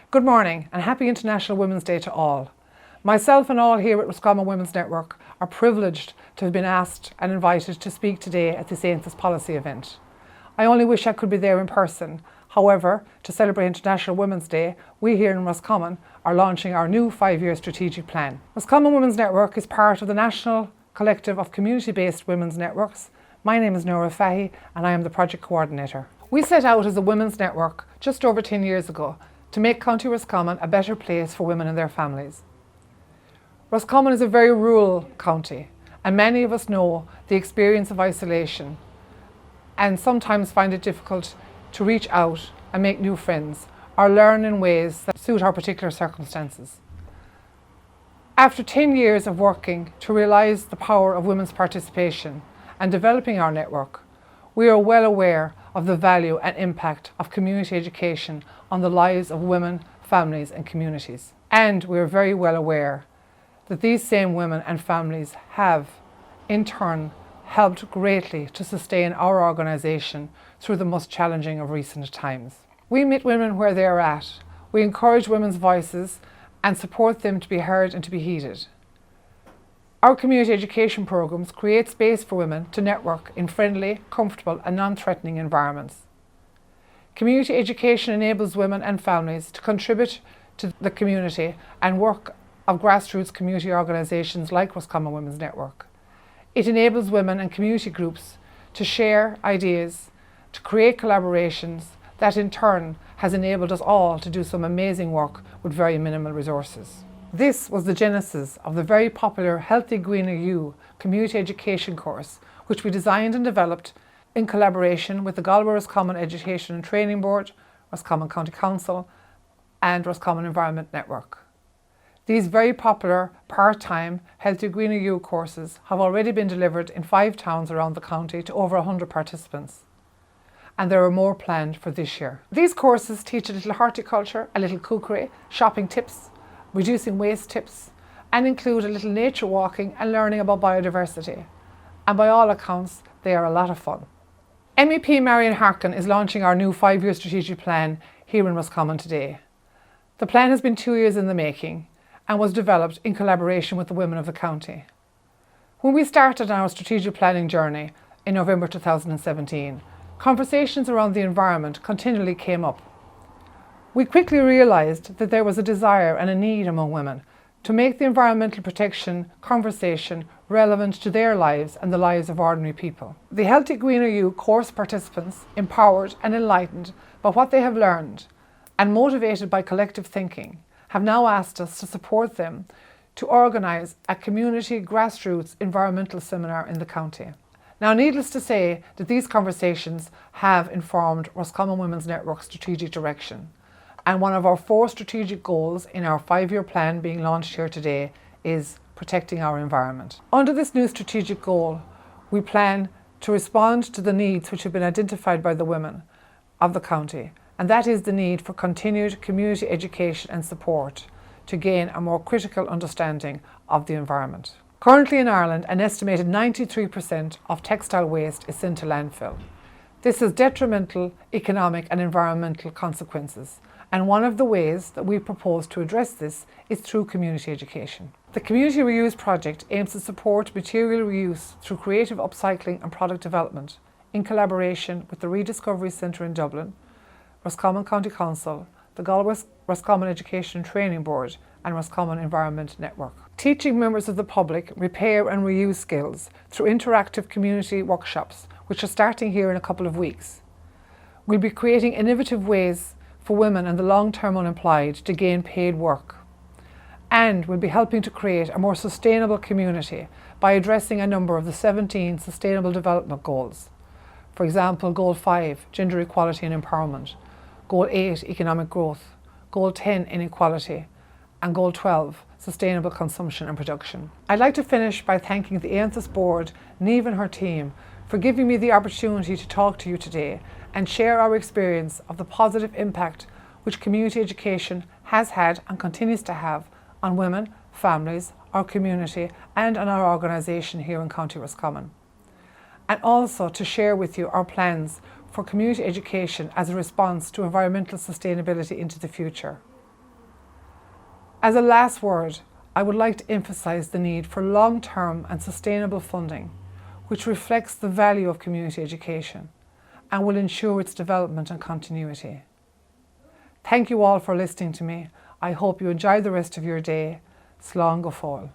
Good morning and happy International Women's Day to all. Myself and all here at Roscommon Women's Network are privileged to have been asked and invited to speak today at this ANZUS policy event. I only wish I could be there in person. However, to celebrate International Women's Day, we here in Roscommon are launching our new 5-year strategic plan. Roscommon Women's Network is part of the National Collective of Community-Based Women's Networks. My name is Nora Fahy and I am the project coordinator. We set out as a women's network just over 10 years ago to make County Roscommon a better place for women and their families. Roscommon is a very rural county and many of us know the experience of isolation and sometimes find it difficult to reach out and make new friends or learn in ways that suit our particular circumstances. After 10 years of working to realise the power of women's participation and developing our network, we are well aware of the value and impact of community education on the lives of women, families and communities. And we are very well aware that these same women and families have, in turn, helped greatly to sustain our organisation through the most challenging of recent times. We meet women where they are at. We encourage women's voices and support them to be heard and to be heeded. Our community education programmes create space for women to network in friendly, comfortable and non-threatening environments. Community education enables women and families to contribute to the community and work of grassroots community organisations like Roscommon Women's Network. It enables women and community groups to share ideas, to create collaborations that in turn has enabled us all to do some amazing work with very minimal resources. This was the genesis of the very popular Healthy Greener You community education course, which we designed and developed in collaboration with the Galway Roscommon Education and Training Board, Roscommon County Council and Roscommon Environment Network. These very popular part-time Healthy Greener You courses have already been delivered in 5 towns around the county to over 100 participants. And there are more planned for this year. These courses teach a little horticulture, a little cookery, shopping tips, reducing waste tips, and include a little nature walking and learning about biodiversity. And by all accounts, they are a lot of fun. MEP Marion Harkin is launching our new 5-year strategic plan here in Roscommon today. The plan has been 2 years in the making and was developed in collaboration with the women of the county. When we started our strategic planning journey in November 2017, conversations around the environment continually came up. We quickly realised that there was a desire and a need among women to make the environmental protection conversation relevant to their lives and the lives of ordinary people. The Healthy Greener You course participants, empowered and enlightened by what they have learned and motivated by collective thinking, have now asked us to support them to organise a community grassroots environmental seminar in the county. Now, needless to say that these conversations have informed Roscommon Women's Network's strategic direction. And one of our 4 strategic goals in our 5-year plan being launched here today is protecting our environment. Under this new strategic goal, we plan to respond to the needs which have been identified by the women of the county, and that is the need for continued community education and support to gain a more critical understanding of the environment. Currently in Ireland, an estimated 93% of textile waste is sent to landfill. This has detrimental economic and environmental consequences, and one of the ways that we propose to address this is through community education. The Community Reuse Project aims to support material reuse through creative upcycling and product development in collaboration with the Rediscovery Centre in Dublin, Roscommon County Council, the Galway Roscommon Education and Training Board and Roscommon Environment Network. Teaching members of the public repair and reuse skills through interactive community workshops, which are starting here in a couple of weeks. We'll be creating innovative ways for women and the long-term unemployed to gain paid work. And we'll be helping to create a more sustainable community by addressing a number of the 17 Sustainable Development Goals. For example, Goal 5, Gender Equality and Empowerment, Goal 8, Economic Growth, Goal 10, Inequality, and Goal 12, Sustainable Consumption and Production. I'd like to finish by thanking the ANZUS board, Niamh and her team, for giving me the opportunity to talk to you today and share our experience of the positive impact which community education has had and continues to have on women, families, our community and on our organisation here in County Roscommon. And also to share with you our plans for community education as a response to environmental sustainability into the future. As a last word, I would like to emphasise the need for long-term and sustainable funding, which reflects the value of community education and will ensure its development and continuity. Thank you all for listening to me. I hope you enjoy the rest of your day. Slán go fóill.